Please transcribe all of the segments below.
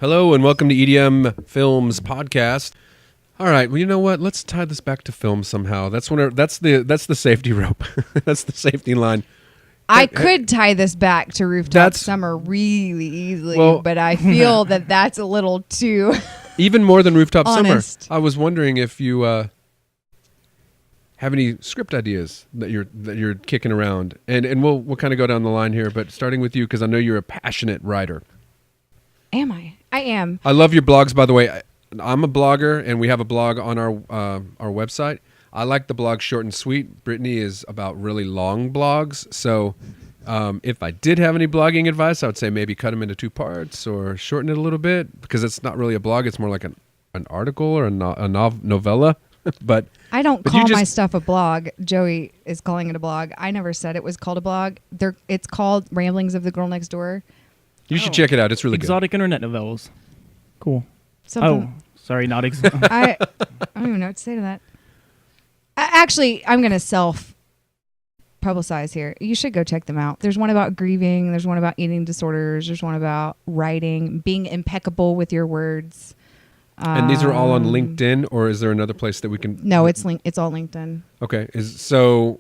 Hello and welcome to EDM Films Podcast. All right, well, you know what? Let's tie this back to film somehow. That's the safety rope. That's the safety line. I could tie this back to Rooftop Summer really easily, but I feel that that's a little too even more than Rooftop honest. Summer. I was wondering if you have any script ideas that you're kicking around, and we'll kind of go down the line here, but starting with you because I know you're a passionate writer. Am I? I am. I love your blogs, by the way. I'm a blogger, and we have a blog on our website. I like the blog short and sweet. Brittany is about really long blogs. So if I did have any blogging advice, I would say maybe cut them into 2 parts or shorten it a little bit because it's not really a blog. It's more like an article or a novella. But I don't call my stuff a blog. Joey is calling it a blog. I never said it was called a blog. It's called Ramblings of the Girl Next Door. You should check it out. It's really Exotic internet novellas. Cool. Something. Oh, sorry, not I don't even know what to say to that. Actually, I'm going to self-publicize here. You should go check them out. There's one about grieving. There's one about eating disorders. There's one about writing, being impeccable with your words. And these are all on LinkedIn, or is there another place that we can... No, it's all LinkedIn. Okay. So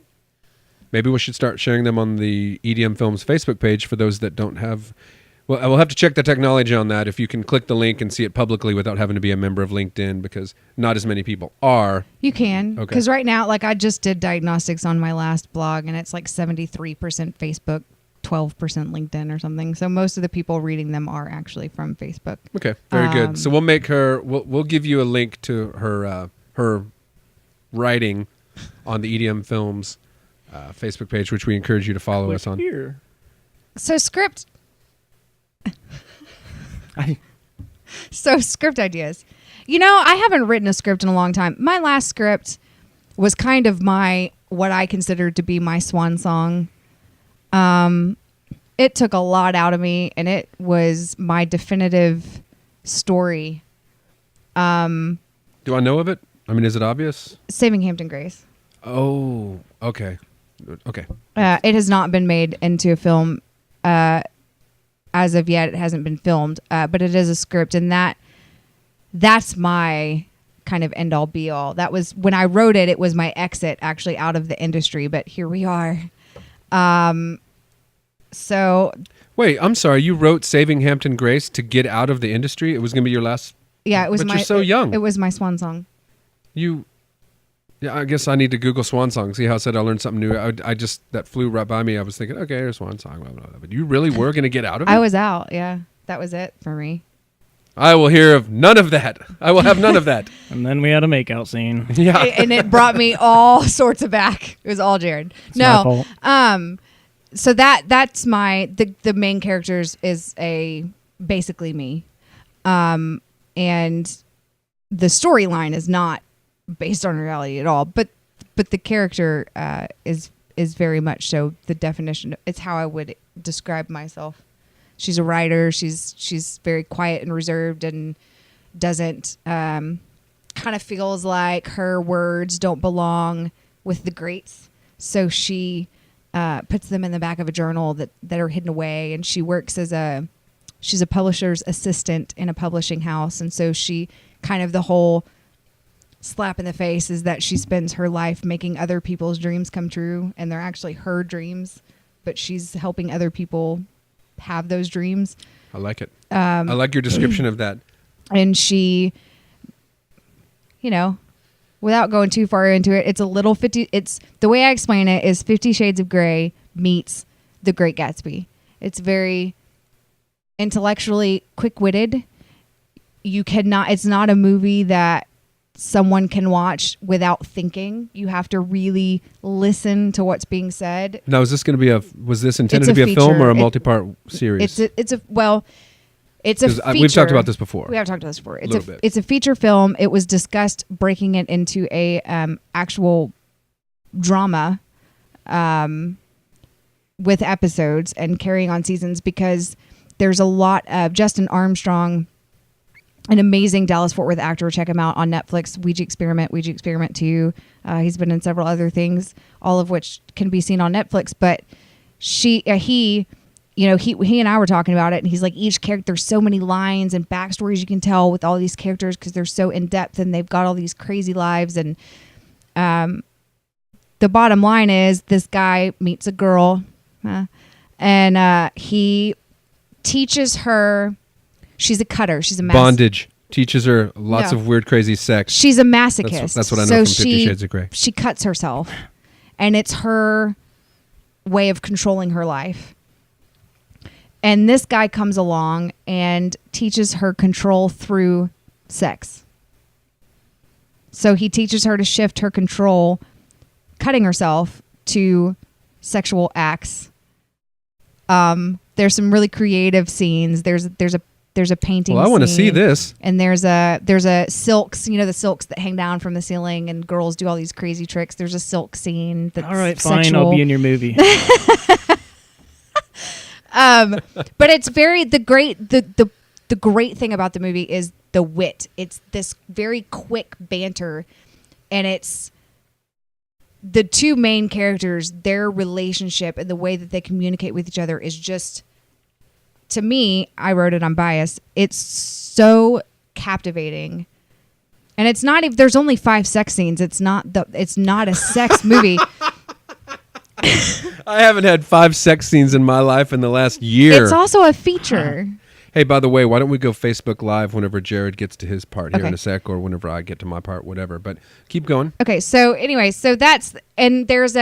maybe we should start sharing them on the EDM Films Facebook page for those that don't have... Well, I will have to check the technology on that if you can click the link and see it publicly without having to be a member of LinkedIn because not as many people are. You can. Okay. Because right now, like I just did diagnostics on my last blog and it's like 73% Facebook, 12% LinkedIn or something. So most of the people reading them are actually from Facebook. Okay, very good. So we'll make her, we'll give you a link to her writing on the EDM Films Facebook page, which we encourage you to follow us on. Here. So script ideas. You know, I haven't written a script in a long time. My last script was kind of what I considered to be my swan song. It took a lot out of me, and it was my definitive story. Do I know of it? I mean, is it obvious? Saving Hampton Grace. Oh, okay. Okay. It has not been made into a film. As of yet, it hasn't been filmed, but it is a script, and that's my kind of end all be all. That was when I wrote it. It was my exit actually out of the industry, but here we are. So wait, I'm sorry. You wrote Saving Hampton Grace to get out of the industry. It was going to be your last. Yeah, it was. But you're so young. It was my swan song. Yeah, I guess I need to Google swan song. See how I said I learned something new. I just, that flew right by me. I was thinking, okay, here's swan song. Blah, blah, blah. But you really were going to get out of it? I was out. Yeah, that was it for me. I will hear of none of that. I will have none of that. And then we had a makeout scene. Yeah, and it brought me all sorts of back. It was all Jared. It's my fault. So that's the main characters is basically me, and the storyline is not based on reality at all, but the character is very much so the definition. It's how I would describe myself. She's a writer. She's very quiet and reserved and doesn't kind of feels like her words don't belong with the greats. So she puts them in the back of a journal that are hidden away, and she works she's a publisher's assistant in a publishing house, and so she kind of the whole slap in the face is that she spends her life making other people's dreams come true, and they're actually her dreams, but she's helping other people have those dreams. I like it. I like your description of that. And she, without going too far into it, it's the way I explain it is 50 Shades of Grey meets The Great Gatsby. It's very intellectually quick-witted. It's not a movie that someone can watch without thinking. You have to really listen to what's being said. Now, was this intended to be a film or a multi-part series? It's a feature. We've talked about this before. We have talked about this before. It's a feature film. It was discussed breaking it into a actual drama with episodes and carrying on seasons because there's a lot of Justin Armstrong, an amazing Dallas-Fort Worth actor. Check him out on Netflix. Ouija Experiment 2. He's been in several other things, all of which can be seen on Netflix. But he he and I were talking about it, and he's like, each character, there's so many lines and backstories you can tell with all these characters because they're so in depth and they've got all these crazy lives. And the bottom line is this guy meets a girl, and he teaches her. She's a cutter. She's a bondage. Teaches her lots of weird, crazy sex. She's a masochist. That's what I know from 50 Shades of Grey. She cuts herself, and it's her way of controlling her life. And this guy comes along and teaches her control through sex. So he teaches her to shift her control, cutting herself, to sexual acts. There's some really creative scenes. There's a painting. Well, I want to see this. And there's a silks, the silks that hang down from the ceiling, and girls do all these crazy tricks. There's a silk scene that's all right, sexual. fine, I'll be in your movie. But it's very the great thing about the movie is the wit. It's this very quick banter, and it's the two main characters, their relationship and the way that they communicate with each other is just, to me, I wrote it, I'm biased, it's so captivating. And it's not even, there's only 5 sex scenes. It's not a sex movie. I haven't had 5 sex scenes in my life in the last year. It's also a feature. Hey, by the way, why don't we go Facebook Live whenever Jared gets to his part here Okay. in a sec, or whenever I get to my part, whatever. But keep going. Okay, so anyway, that's, and there's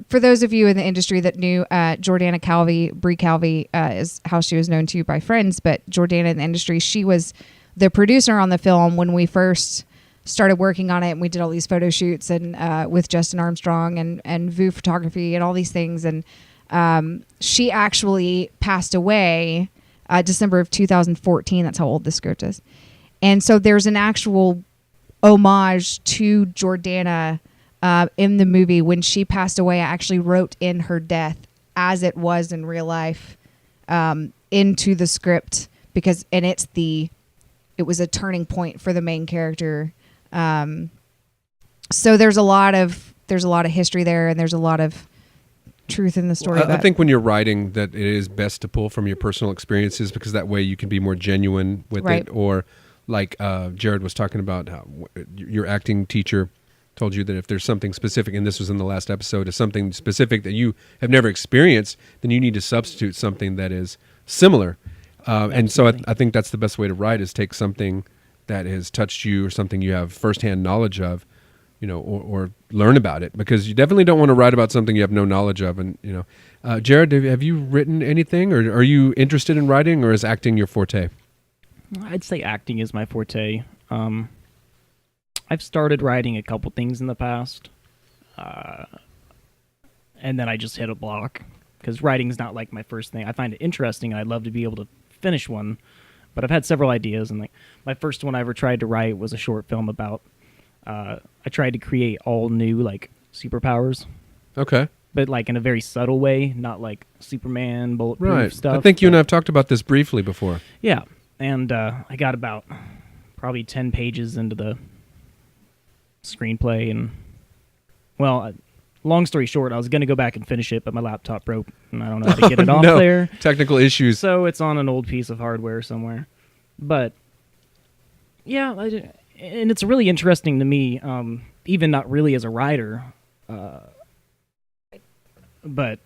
for those of you in the industry that knew Jordana Calvi, Brie Calvi is how she was known to by friends, but Jordana in the industry, she was the producer on the film when we first started working on it, and we did all these photo shoots and with Justin Armstrong and VU photography and all these things, and she actually passed away December of 2014. That's how old this script is. And so there's an actual homage to Jordana in the movie. When she passed away, I actually wrote in her death as it was in real life into the script, because it was a turning point for the main character. So there's a lot of history there, and there's a lot of truth in the story. I think when you're writing, that it is best to pull from your personal experiences, because that way you can be more genuine with Right. it. Or like Jared was talking about, how your acting teacher told you that if there's something specific, and this was in the last episode, is something specific that you have never experienced, then you need to substitute something that is similar. And so I think that's the best way to write, is take something that has touched you or something you have firsthand knowledge of, or learn about it, because you definitely don't want to write about something you have no knowledge of. And, Jared, have you written anything, or are you interested in writing, or is acting your forte? I'd say acting is my forte. I've started writing a couple things in the past, and then I just hit a block, because writing's not like my first thing. I find it interesting, and I'd love to be able to finish one, but I've had several ideas, and like my first one I ever tried to write was a short film about I tried to create all new like superpowers. Okay. But like in a very subtle way, not like Superman, bulletproof stuff. I think you and I have talked about this briefly before. Yeah. And I got about probably 10 pages into the screenplay, and well, long story short, I was going to go back and finish it, but my laptop broke, and I don't know how to get it off there. Technical issues. So it's on an old piece of hardware somewhere. But yeah, and it's really interesting to me, even not really as a writer, but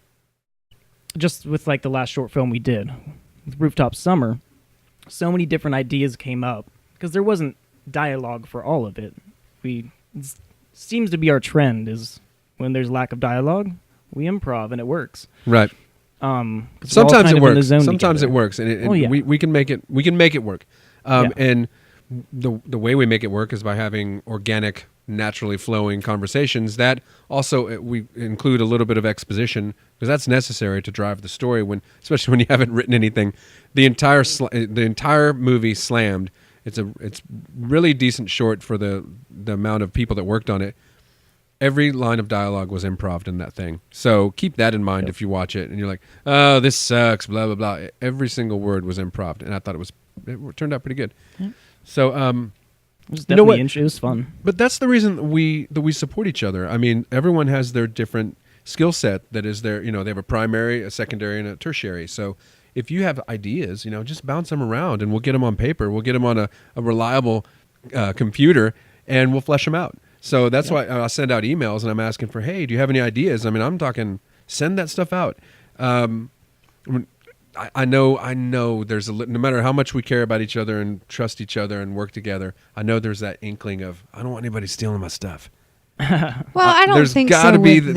just with like the last short film we did with Rooftop Summer, so many different ideas came up, because there wasn't dialogue for all of it. It seems to be our trend is when there's lack of dialogue, we improv and it works. Right. Sometimes it works. Sometimes it works, and yeah. we can make it. We can make it work. Yeah. And the way we make it work is by having organic, naturally flowing conversations that also we include a little bit of exposition, because that's necessary to drive the story, especially when you haven't written anything. The entire movie Slammed. It's really decent short for the amount of people that worked on it. Every line of dialogue was improv in that thing. So keep that in mind if you watch it and you're like, oh, this sucks, blah, blah, blah. Every single word was improv, and I thought it turned out pretty good. Yeah. So, it was definitely it was fun. But that's the reason that we support each other. I mean, everyone has their different skill set that is their, they have a primary, a secondary, and a tertiary. So if you have ideas, just bounce them around, and we'll get them on paper. We'll get them on a reliable computer, and we'll flesh them out. So that's why I send out emails, and I'm asking for, hey, do you have any ideas? I mean, I'm talking, send that stuff out. I know there's no matter how much we care about each other and trust each other and work together, I know there's that inkling of, I don't want anybody stealing my stuff. Well, I don't there's think gotta so be with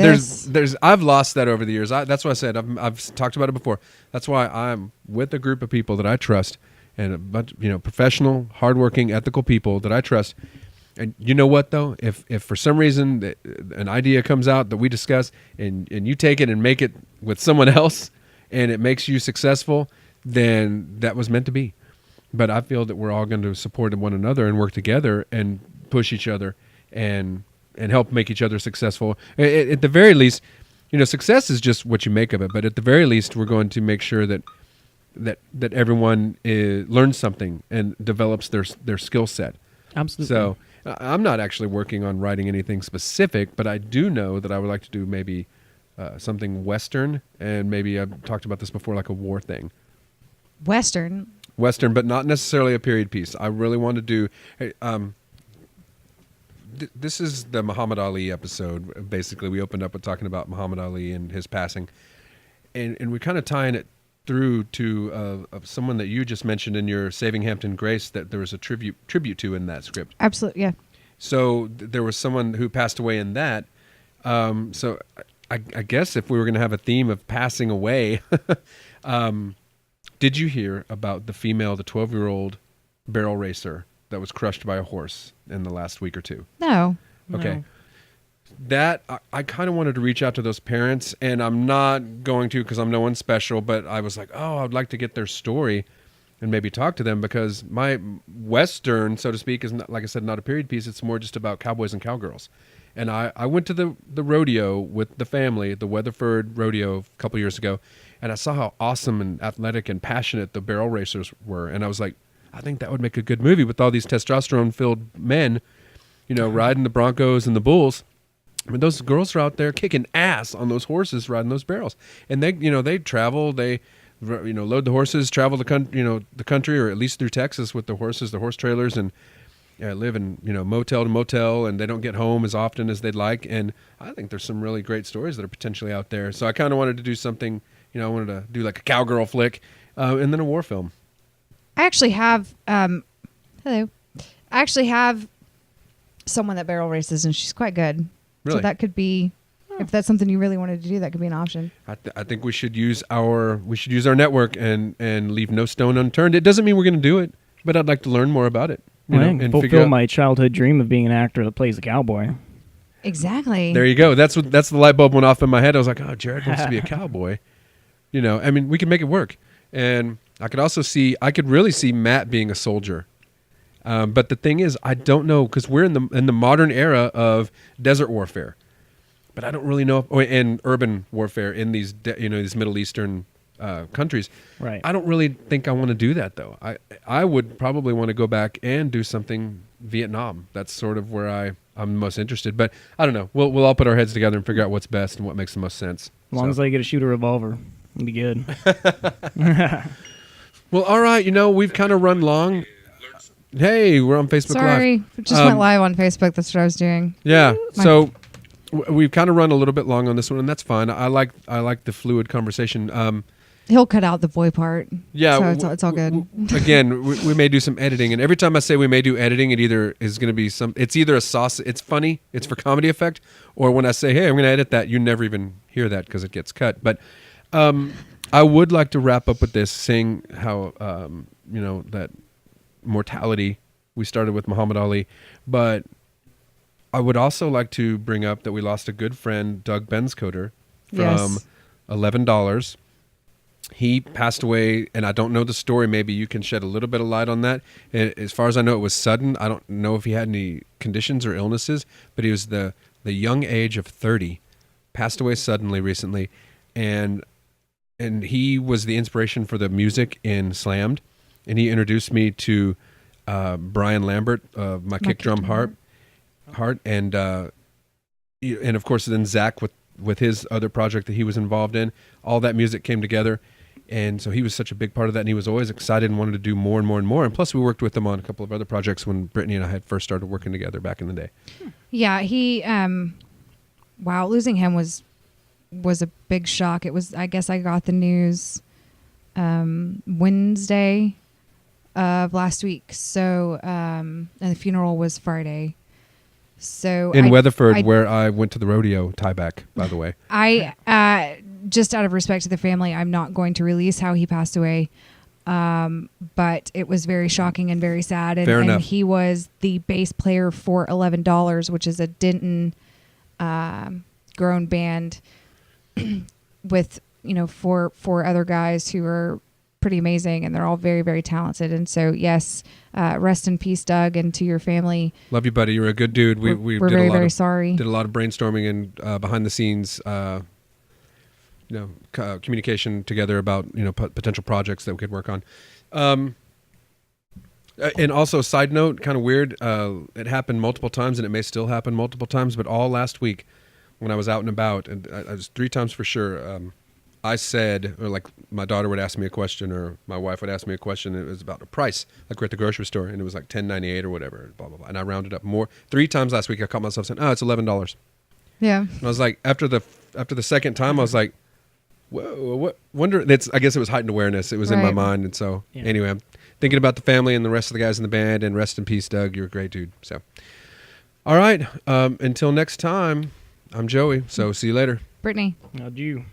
there's I've lost that over the years. That's why I said I've talked about it before. That's why I'm with a group of people that I trust, and a bunch, professional, hardworking, ethical people that I trust. And you know what though? If for some reason an idea comes out that we discuss, and you take it and make it with someone else, and it makes you successful, then that was meant to be. But I feel that we're all going to support one another and work together and push each other and help make each other successful. At the very least, success is just what you make of it. But at the very least, we're going to make sure that everyone learns something and develops their skill set. Absolutely. So I'm not actually working on writing anything specific, but I do know that I would like to do maybe something Western, and maybe I've talked about this before, like a war thing. Western, but not necessarily a period piece. I really want to do. This is the Muhammad Ali episode. Basically, we opened up with talking about Muhammad Ali and his passing, and we're kind of tying it through to someone that you just mentioned in your Saving Hampton Grace, that there was a tribute to in that script. absolutely, yeah. So there was someone who passed away in that. So I guess if we were going to have a theme of passing away, did you hear about the 12-year-old barrel racer that was crushed by a horse in the last week or two? No. Okay. No. That, I kind of wanted to reach out to those parents, and I'm not going to because I'm no one special, but I was like, oh, I'd like to get their story and maybe talk to them, because my Western, so to speak, is not, like I said, not a period piece. It's more just about cowboys and cowgirls. And I went to the rodeo with the family, the Weatherford Rodeo, a couple years ago, and I saw how awesome and athletic and passionate the barrel racers were. And I was like, I think that would make a good movie with all these testosterone-filled men, riding the Broncos and the Bulls. I mean, those girls are out there kicking ass on those horses, riding those barrels. And they travel, load the horses, travel the country, or at least through Texas with the horses, the horse trailers, and live in, motel to motel, and they don't get home as often as they'd like. And I think there's some really great stories that are potentially out there. So I kind of wanted to do something, I wanted to do like a cowgirl flick, and then a war film. I actually have, hello. I actually have someone that barrel races, and she's quite good. Really? So that could be, if that's something you really wanted to do, that could be an option. I think we should use our network and leave no stone unturned. It doesn't mean we're going to do it, but I'd like to learn more about it. And fulfill my childhood dream of being an actor that plays a cowboy. Exactly. There you go. That's the light bulb went off in my head. I was like, oh, Jared wants to be a cowboy. I mean, we can make it work. And I could really see Matt being a soldier. But the thing is, I don't know, because we're in the modern era of desert warfare. But I don't really know, and urban warfare in these these Middle Eastern countries. Right. I don't really think I want to do that, though. I would probably want to go back and do something Vietnam. That's sort of where I'm most interested. But I don't know. We'll all put our heads together and figure out what's best and what makes the most sense. As long as I get to shoot a revolver, it'll be good. Well, all right. We've kind of run long. Hey, we're on Facebook Live. Sorry, it just went live on Facebook. That's what I was doing. Yeah. So we've kind of run a little bit long on this one, and that's fine. I like the fluid conversation. He'll cut out the boy part. Yeah, so it's all good. Again, we may do some editing, and every time I say we may do editing, it either is going to be it's either a sauce, it's funny, it's for comedy effect, or when I say, hey, I'm going to edit that, you never even hear that because it gets cut. But I would like to wrap up with this, saying how that mortality, we started with Muhammad Ali, but I would also like to bring up that we lost a good friend, Doug Benscoter, from Yes. $11. He passed away, and I don't know the story. Maybe you can shed a little bit of light on that. And as far as I know, it was sudden. I don't know if he had any conditions or illnesses, but he was the young age of 30, passed away suddenly recently, and he was the inspiration for the music in Slammed, and he introduced me to Brian Lambert of My Kick Drum Heart, and of course then Zach with his other project that he was involved in. All that music came together, And so he was such a big part of that, and he was always excited and wanted to do more and more and more. And plus, we worked with him on a couple of other projects when Brittany and I had first started working together back in the day. Yeah, he wow, losing him was a big shock. It was, I guess I got the news Wednesday of last week. So and the funeral was Friday. So In Weatherford, where I went to the rodeo tieback, by the way. I just out of respect to the family, I'm not going to release how he passed away. But it was very shocking and very sad. Fair enough. And he was the bass player for $11, which is a Denton grown band with, four other guys who are pretty amazing, and they're all very, very talented. And so, yes, rest in peace, Doug, and to your family. Love you, buddy. You're a good dude. We're did very, a lot very of, sorry. Did a lot of brainstorming and behind the scenes, communication together about potential projects that we could work on. And also, side note, kind of weird. It happened multiple times, and it may still happen multiple times. But all last week, when I was out and about, and I was 3 times for sure. I said, or like my daughter would ask me a question, or my wife would ask me a question. And it was about a price, like we're at the grocery store, and it was like $10.98 or whatever, blah blah blah. And I rounded up more. 3 times last week, I caught myself saying, "Oh, it's $11." Yeah. And I was like, after the second time, I was like, "Whoa, what? Wonder." I guess it was heightened awareness. It was in my Right. mind, and so anyway, I'm thinking about the family and the rest of the guys in the band. And rest in peace, Doug. You're a great dude. So, all right. Until next time, I'm Joey. So see you later. Brittany. How'd you?